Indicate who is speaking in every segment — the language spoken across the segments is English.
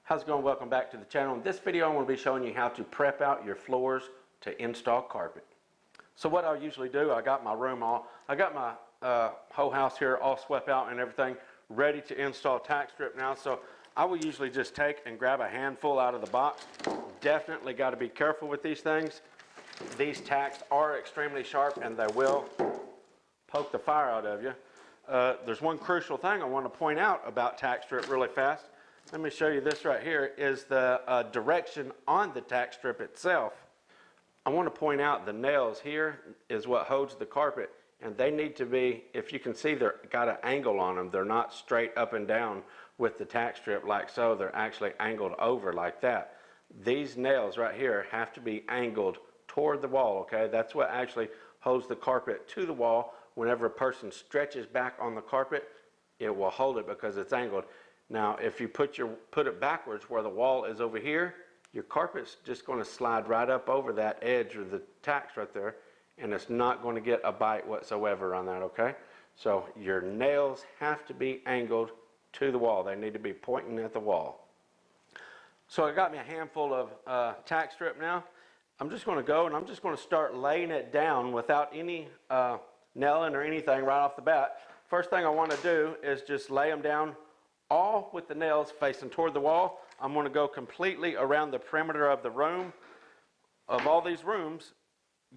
Speaker 1: How's it going? Welcome back to the channel. In this video, I'm going to be showing you how to prep out your floors to install carpet. So what I usually do, I got my whole house here all swept out and everything, ready to install tack strip now. So I will usually just take and grab a handful out of the box. Definitely got to be careful with these things. These tacks are extremely sharp and they will poke the fire out of you. There's one crucial thing I want to point out about tack strip really fast. Let me show you this right here is the direction on the tack strip itself. I want to point out the nails here is what holds the carpet, and they need to be, if you can see, they're got an angle on them. They're not straight up and down with the tack strip like so. They're actually angled over like that. These nails right here have to be angled toward the wall, okay? That's what actually holds the carpet to the wall. Whenever a person stretches back on the carpet, it will hold it because it's angled. Now, if you put it backwards where the wall is over here, your carpet's just going to slide right up over that edge of the tacks right there, and it's not going to get a bite whatsoever on that, okay? So your nails have to be angled to the wall. They need to be pointing at the wall. So I got me a handful of tack strip now. I'm just going to go and I'm just going to start laying it down without any nailing or anything right off the bat. First thing I want to do is just lay them down all with the nails facing toward the wall. I'm going to go completely around the perimeter of the room, of all these rooms,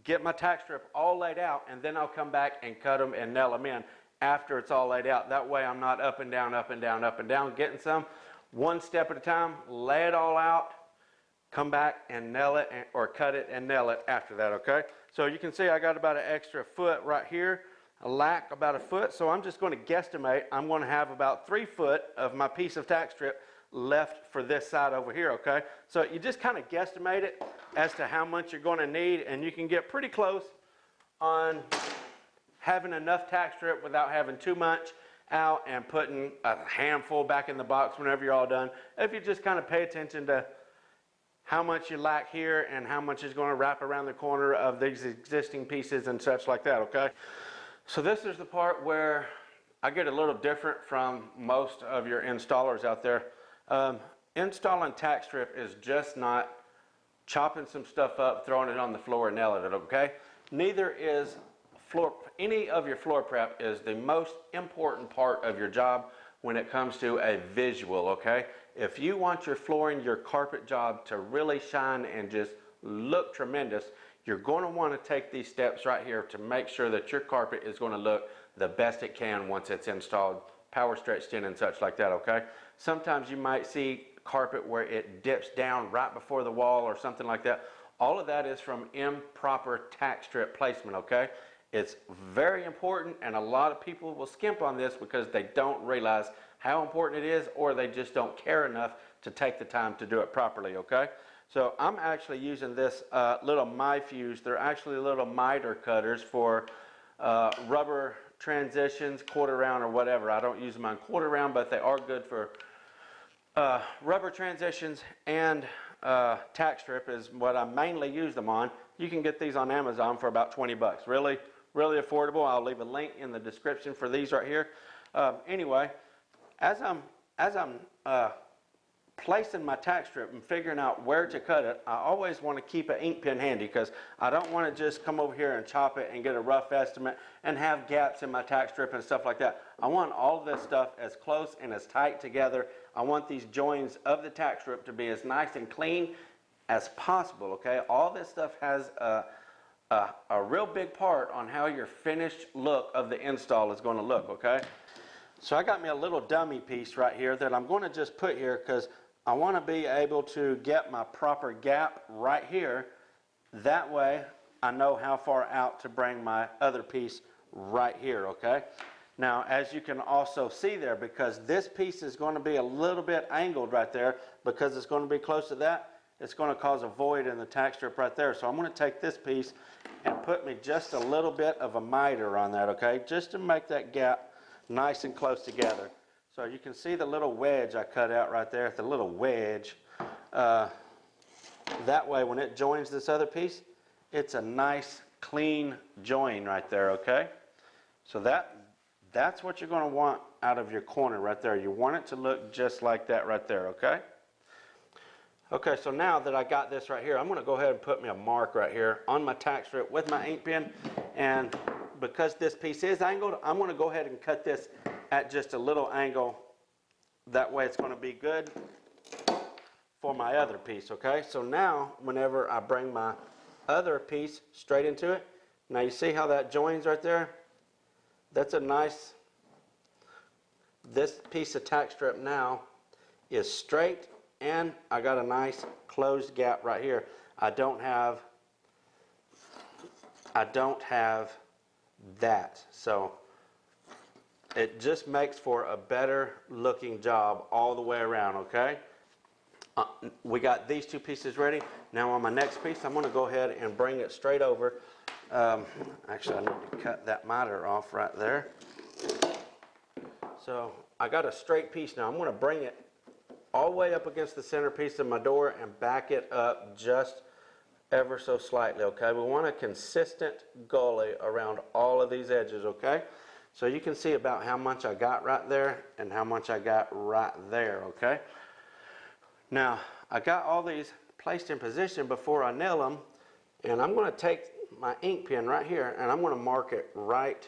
Speaker 1: get my tack strip all laid out, and then I'll come back and cut them and nail them in after it's all laid out. That way I'm not up and down, up and down, up and down, getting some. One step at a time, lay it all out, come back and nail it or cut it and nail it after that, okay? So you can see I got about an extra foot right here. I lack about a foot, so I'm just going to guesstimate. I'm going to have about 3 foot of my piece of tack strip left for this side over here, okay? So you just kind of guesstimate it as to how much you're going to need, and you can get pretty close on having enough tack strip without having too much out and putting a handful back in the box whenever you're all done. If you just kind of pay attention to how much you lack here and how much is going to wrap around the corner of these existing pieces and such like that, okay? So this is the part where I get a little different from most of your installers out there. Installing tack strip is just not chopping some stuff up, throwing it on the floor and nailing it, okay? Neither is any of your floor prep is the most important part of your job when it comes to a visual, okay? If you want your flooring, your carpet job to really shine and just look tremendous, you're going to want to take these steps right here to make sure that your carpet is going to look the best it can once it's installed, power stretched in and such like that, okay? Sometimes you might see carpet where it dips down right before the wall or something like that. All of that is from improper tack strip placement, okay? It's very important, and a lot of people will skimp on this because they don't realize how important it is, or they just don't care enough to take the time to do it properly, okay? So I'm actually using this little Mi-Fuse. They're actually little miter cutters for rubber transitions, quarter round or whatever. I don't use them on quarter round, but they are good for rubber transitions, and tack strip is what I mainly use them on. You can get these on Amazon for about 20 bucks. Really, really affordable. I'll leave a link in the description for these right here. Anyway, as I'm placing my tack strip and figuring out where to cut it, I always want to keep an ink pen handy because I don't want to just come over here and chop it and get a rough estimate and have gaps in my tack strip and stuff like that. I want all of this stuff as close and as tight together. I want these joins of the tack strip to be as nice and clean as possible, okay? All this stuff has a real big part on how your finished look of the install is going to look, okay? So I got me a little dummy piece right here that I'm going to just put here because I want to be able to get my proper gap right here. That way I know how far out to bring my other piece right here, okay? Now, as you can also see there, because this piece is going to be a little bit angled right there, because it's going to be close to that, it's going to cause a void in the tack strip right there. So I'm going to take this piece and put me just a little bit of a miter on that, okay? Just to make that gap nice and close together. So you can see the little wedge I cut out right there, the little wedge. That way when it joins this other piece, it's a nice clean join right there, okay? So that's what you're going to want out of your corner right there. You want it to look just like that right there, okay? Okay, so now that I got this right here, I'm gonna go ahead and put me a mark right here on my tack strip with my ink pen. And because this piece is angled, I'm gonna go ahead and cut this at just a little angle. That way it's gonna be good for my other piece, okay? So now, whenever I bring my other piece straight into it, now you see how that joins right there? That's a nice, this piece of tack strip now is straight, and I got a nice closed gap right here. I don't have that. So it just makes for a better looking job all the way around, okay? We got these two pieces ready. Now on my next piece, I'm going to go ahead and bring it straight over. Actually, I need to cut that miter off right there. So I got a straight piece now. I'm going to bring it all the way up against the center piece of my door and back it up just ever so slightly, okay? We want a consistent gully around all of these edges, okay? So you can see about how much I got right there and how much I got right there, okay? Now, I got all these placed in position before I nail them, and I'm going to take my ink pen right here, and I'm going to mark it right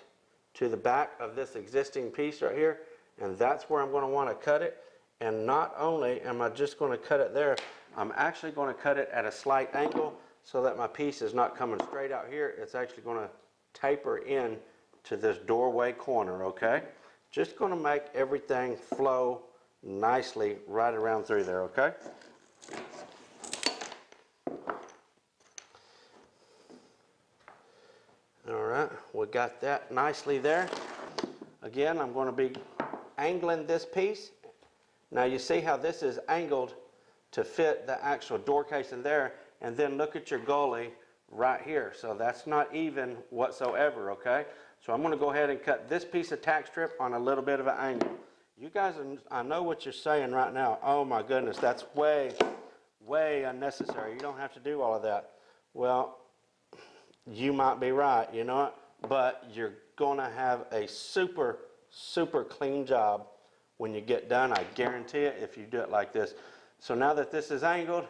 Speaker 1: to the back of this existing piece right here, and that's where I'm going to want to cut it. And not only am I just going to cut it there, I'm actually going to cut it at a slight angle so that my piece is not coming straight out here. It's actually going to taper in to this doorway corner, okay? Just going to make everything flow nicely right around through there, okay? All right, we got that nicely there. Again, I'm going to be angling this piece. Now you see how this is angled to fit the actual door case in there, and then look at your gully right here. So that's not even whatsoever, okay? So I'm going to go ahead and cut this piece of tack strip on a little bit of an angle. You guys, I know what you're saying right now. Oh my goodness, that's way, way unnecessary. You don't have to do all of that. Well, you might be right, you know what? But you're going to have a super, super clean job when you get done. I guarantee it if you do it like this. So now that this is angled,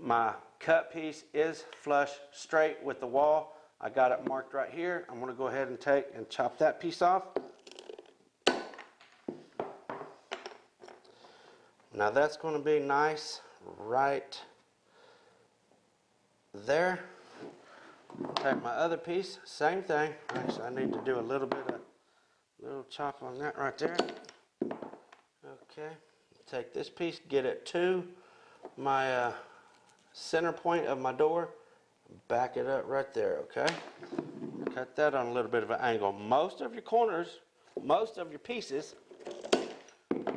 Speaker 1: my cut piece is flush straight with the wall. I got it marked right here. I'm going to go ahead and take and chop that piece off. Now that's going to be nice right there. Take my other piece, same thing. Actually, I need to do a little chop on that right there. Okay, take this piece, get it to my center point of my door, back it up right there, okay? Cut that on a little bit of an angle. Most of your corners, most of your pieces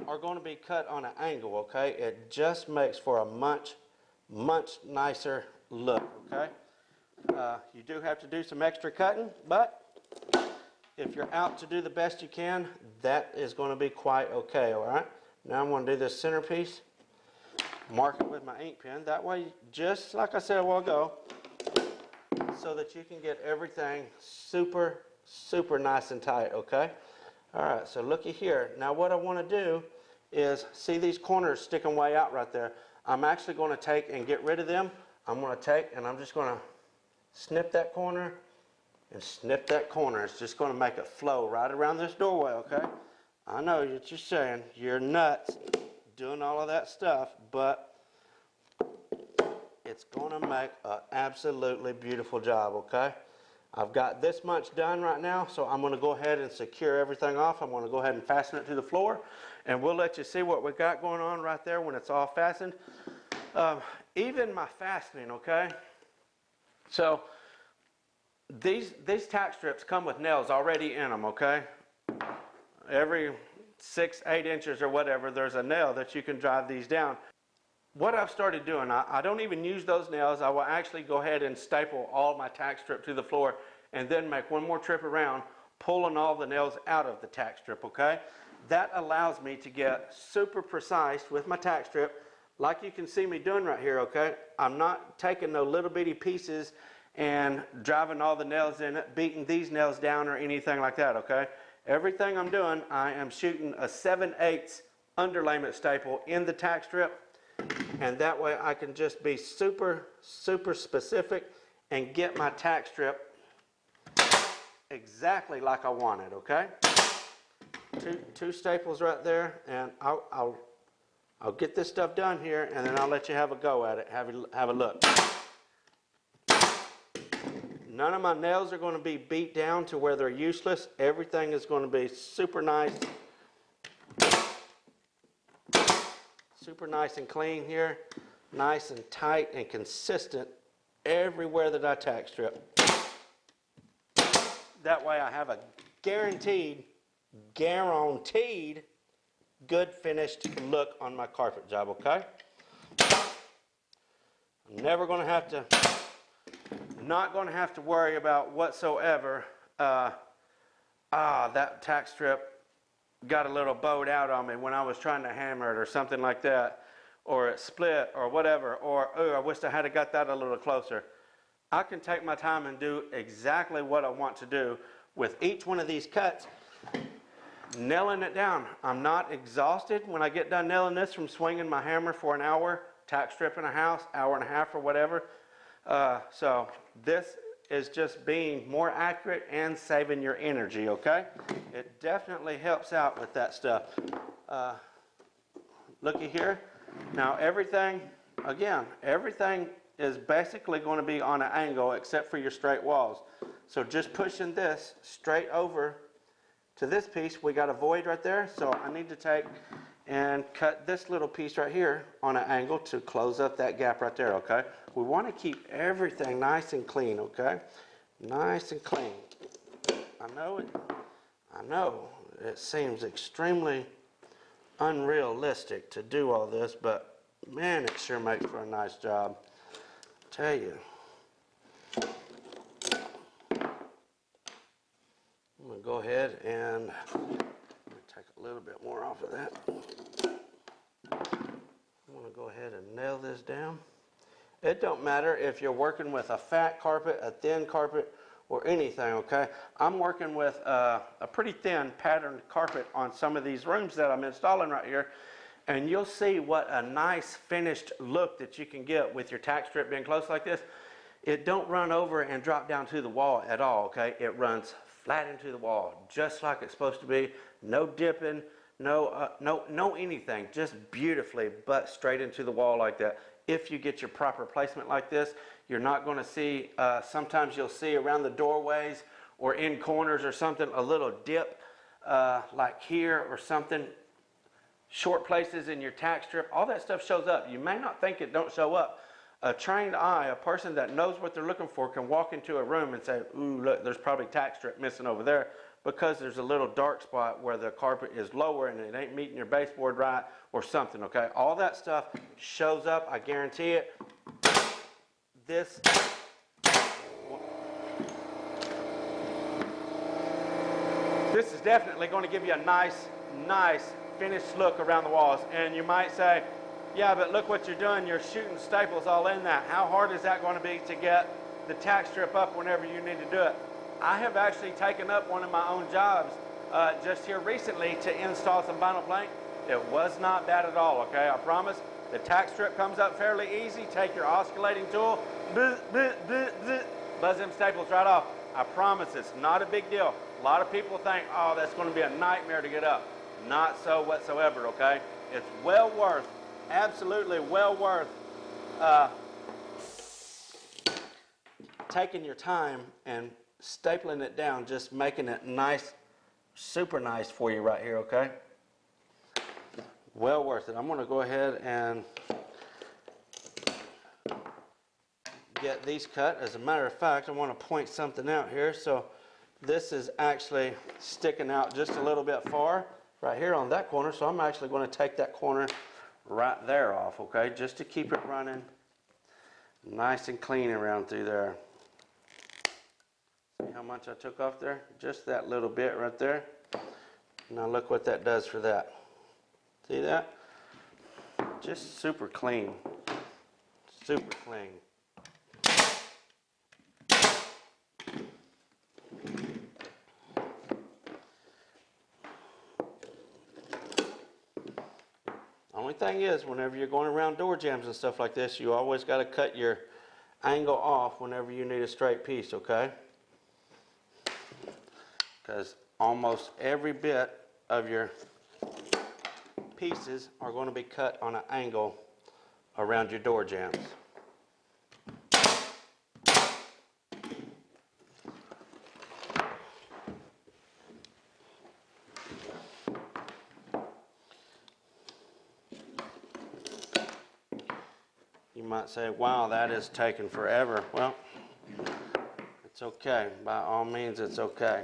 Speaker 1: are going to be cut on an angle, okay? It just makes for a much, much nicer look, okay? You do have to do some extra cutting, but if you're out to do the best you can, that is going to be quite okay, all right? Now I'm going to do this center piece, mark it with my ink pen. That way, just like I said a while ago, so that you can get everything super, super nice and tight, okay? All right, so looky here. Now what I want to do is, see these corners sticking way out right there? I'm actually going to take and get rid of them. I'm going to take and I'm just going to snip that corner and snip that corner. It's just going to make it flow right around this doorway, okay? I know what you're saying. You're nuts doing all of that stuff, but it's going to make an absolutely beautiful job, okay? I've got this much done right now, so I'm going to go ahead and secure everything off. I'm going to go ahead and fasten it to the floor, and we'll let you see what we got going on right there when it's all fastened. Even my fastening, okay? So these tack strips come with nails already in them, okay? Every 6-8 inches or whatever, there's a nail that you can drive these down. What I've started doing, I don't even use those nails. I will actually go ahead and staple all my tack strip to the floor and then make one more trip around, pulling all the nails out of the tack strip, okay? That allows me to get super precise with my tack strip, like you can see me doing right here, okay? I'm not taking no little bitty pieces and driving all the nails in it, beating these nails down or anything like that, okay? Everything I'm doing, I am shooting a 7/8 underlayment staple in the tack strip, And that way I can just be super, super specific and get my tack strip exactly like I want it, okay? Two staples right there, and I'll get this stuff done here, and then I'll let you have a go at it, have a look. None of my nails are going to be beat down to where they're useless. Everything is going to be super nice and clean here, nice and tight and consistent everywhere that I tack strip. That way I have a guaranteed good finished look on my carpet job, okay? I'm never going to have to, not going to have to worry about whatsoever, that tack strip got a little bowed out on me when I was trying to hammer it or something like that, or it split or whatever, or oh, I wish I had got that a little closer. I can take my time and do exactly what I want to do with each one of these cuts, nailing it down. I'm not exhausted when I get done nailing this from swinging my hammer for an hour, tack stripping a house, hour and a half or whatever. So this is just being more accurate and saving your energy, okay? It definitely helps out with that stuff. Looky here. Now everything is basically going to be on an angle except for your straight walls. So just pushing this straight over to this piece, we got a void right there, so I need to take and cut this little piece right here on an angle to close up that gap right there, okay? We want to keep everything nice and clean, okay? Nice and clean. I know it seems extremely unrealistic to do all this, but man, it sure makes for a nice job. I tell you. I'm going to go ahead and take a little bit more off of that. I'm going to go ahead and nail this down. It don't matter if you're working with a fat carpet, a thin carpet, or anything, okay? I'm working with a pretty thin patterned carpet on some of these rooms that I'm installing right here, and you'll see what a nice finished look that you can get with your tack strip being close like this. It don't run over and drop down to the wall at all, okay? It runs flat into the wall, just like it's supposed to be. No dipping, no anything, just beautifully butt straight into the wall like that. If you get your proper placement like this, you're not going to see, sometimes you'll see around the doorways or in corners or something, a little dip like here or something. Short places in your tack strip, all that stuff shows up. You may not think it don't show up. A trained eye, a person that knows what they're looking for, can walk into a room and say, ooh, look, there's probably tack strip missing over there, because there's a little dark spot where the carpet is lower and it ain't meeting your baseboard right or something, okay? All that stuff shows up, I guarantee it. This is definitely going to give you a nice finished look around the walls. And you might say, yeah, but look what you're doing, you're shooting staples all in that. How hard is that going to be to get the tack strip up whenever you need to do it? I have actually taken up one of my own jobs just here recently to install some vinyl plank. It was not bad at all, okay? I promise. The tack strip comes up fairly easy. Take your oscillating tool, buzz them staples right off. I promise it's not a big deal. A lot of people think, oh, that's going to be a nightmare to get up. Not so whatsoever, okay? It's well worth, absolutely well worth taking your time and stapling it down, just making it nice, super nice for you right here, okay? Well worth it. I'm going to go ahead and get these cut. As a matter of fact, I want to point something out here. So this is actually sticking out just a little bit far right here on that corner. So I'm actually going to take that corner right there off, okay? Just to keep it running nice and clean around through there. See how much I took off there? Just that little bit right there. Now look what that does for that. See that? Just super clean. Super clean. Only thing is, whenever you're going around door jambs and stuff like this, you always got to cut your angle off whenever you need a straight piece, okay? Because almost every bit of your pieces are going to be cut on an angle around your door jambs. You might say, wow, that is taking forever. Well, it's okay. By all means, it's okay.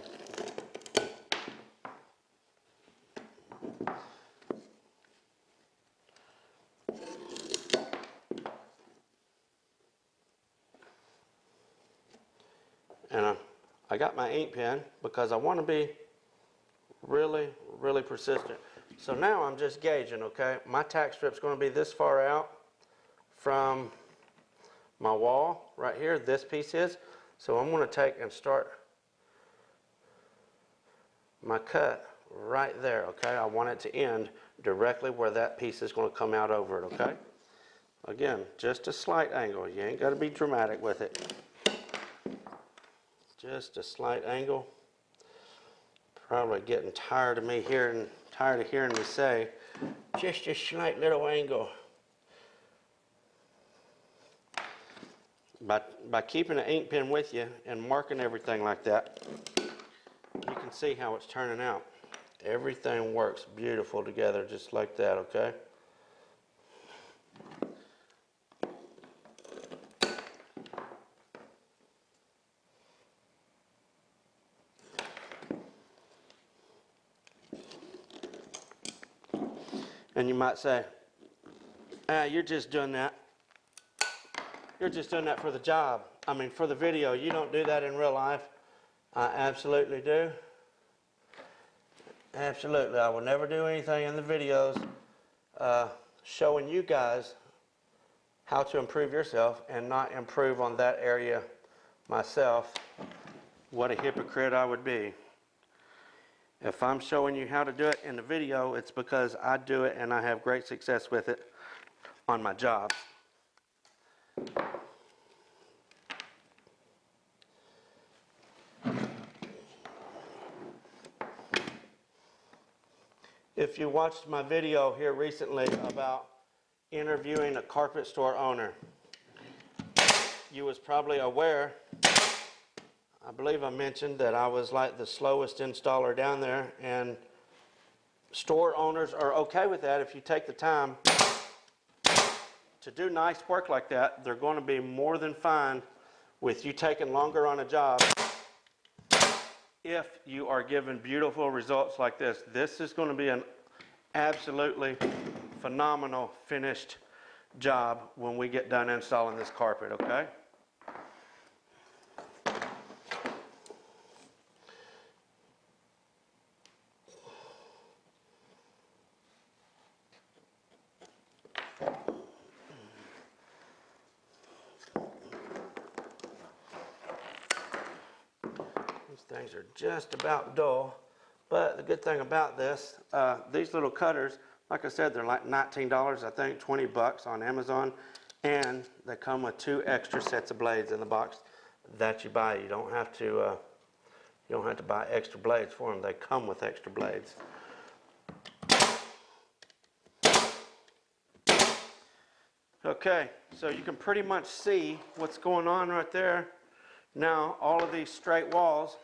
Speaker 1: And I got my ink pen because I want to be really, really persistent. So now I'm just gauging, okay? My tack strip's going to be this far out from my wall right here, this piece is. So I'm going to take and start my cut right there, okay? I want it to end directly where that piece is going to come out over it, okay? Again, just a slight angle. You ain't got to be dramatic with it. Just a slight angle. Probably getting tired of hearing me say, just a slight little angle. By keeping an ink pen with you and marking everything like that, you can see how it's turning out. Everything works beautiful together just like that, okay? And you might say, you're just doing that. You're just doing that for the job. I mean, for the video. You don't do that in real life. I absolutely do. Absolutely. I will never do anything in the videos showing you guys how to improve yourself and not improve on that area myself. What a hypocrite I would be. If I'm showing you how to do it in the video, it's because I do it and I have great success with it on my job. If you watched my video here recently about interviewing a carpet store owner, you was probably aware, I believe I mentioned that I was like the slowest installer down there, and store owners are okay with that if you take the time to do nice work like that. They're going to be more than fine with you taking longer on a job if you are given beautiful results like this. This is going to be an absolutely phenomenal finished job when we get done installing this carpet, okay? These things are just about dull, but the good thing about this, these little cutters, like I said, they're like $19, I think, 20 bucks on Amazon, and they come with 2 extra sets of blades in the box that you buy. You don't have to buy extra blades for them. They come with extra blades. Okay, so you can pretty much see what's going on right there. Now, all of these straight walls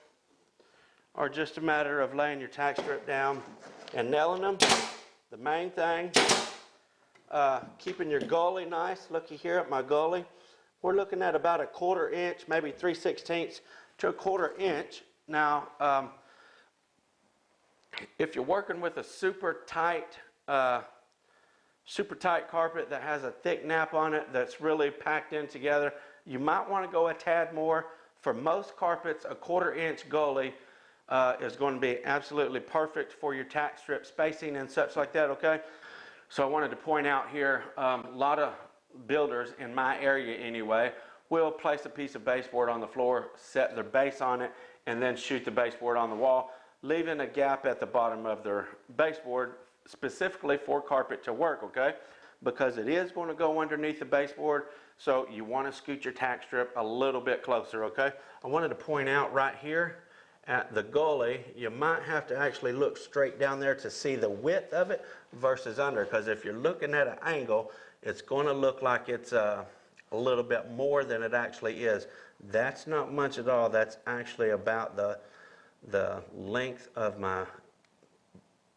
Speaker 1: are just a matter of laying your tack strip down and nailing them. The main thing, keeping your gully nice. Looky here at my gully. We're looking at about a 1/4 inch, maybe 3/16 to a 1/4 inch. Now, if you're working with a super tight carpet that has a thick nap on it that's really packed in together, you might want to go a tad more. For most carpets, a 1/4 inch gully is going to be absolutely perfect for your tack strip spacing and such like that, okay? So I wanted to point out here, a lot of builders in my area anyway will place a piece of baseboard on the floor, set their base on it, and then shoot the baseboard on the wall, leaving a gap at the bottom of their baseboard specifically for carpet to work, okay? Because it is going to go underneath the baseboard, so you want to scoot your tack strip a little bit closer, okay? I wanted to point out right here at the gully, you might have to actually look straight down there to see the width of it versus under, because if you're looking at an angle, it's going to look like it's a little bit more than it actually is. That's not much at all. That's actually about the length of my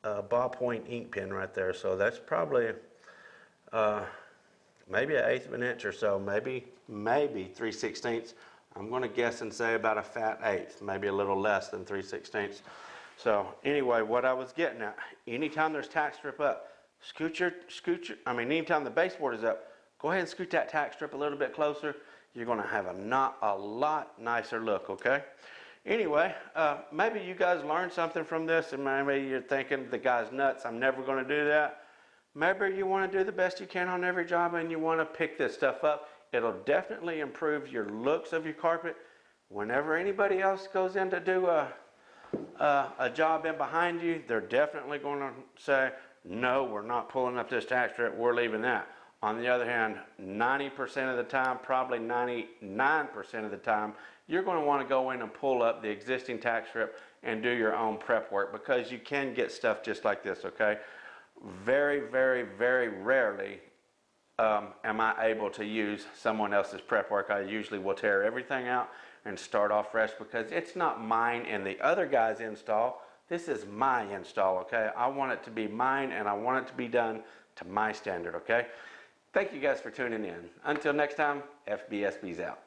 Speaker 1: ballpoint ink pen right there. So that's probably maybe 1/8 of an inch or so, maybe 3/16. I'm going to guess and say about a fat 1/8, maybe a little less than 3/16. So anyway, what I was getting at, anytime there's tack strip up, anytime the baseboard is up, go ahead and scoot that tack strip a little bit closer. You're going to have a lot nicer look, okay? Anyway, maybe you guys learned something from this, and maybe you're thinking, the guy's nuts, I'm never going to do that. Maybe you want to do the best you can on every job, and you want to pick this stuff up. It'll definitely improve your looks of your carpet. Whenever anybody else goes in to do a job in behind you, they're definitely going to say, no, we're not pulling up this tack strip, we're leaving that. On the other hand, 90% of the time, probably 99% of the time, you're going to want to go in and pull up the existing tack strip and do your own prep work, because you can get stuff just like this, okay? Very, very, very rarely am I able to use someone else's prep work. I usually will tear everything out and start off fresh, because it's not mine and the other guy's install. This is my install, okay? I want it to be mine, and I want it to be done to my standard, okay? Thank you guys for tuning in. Until next time, FBSB's out.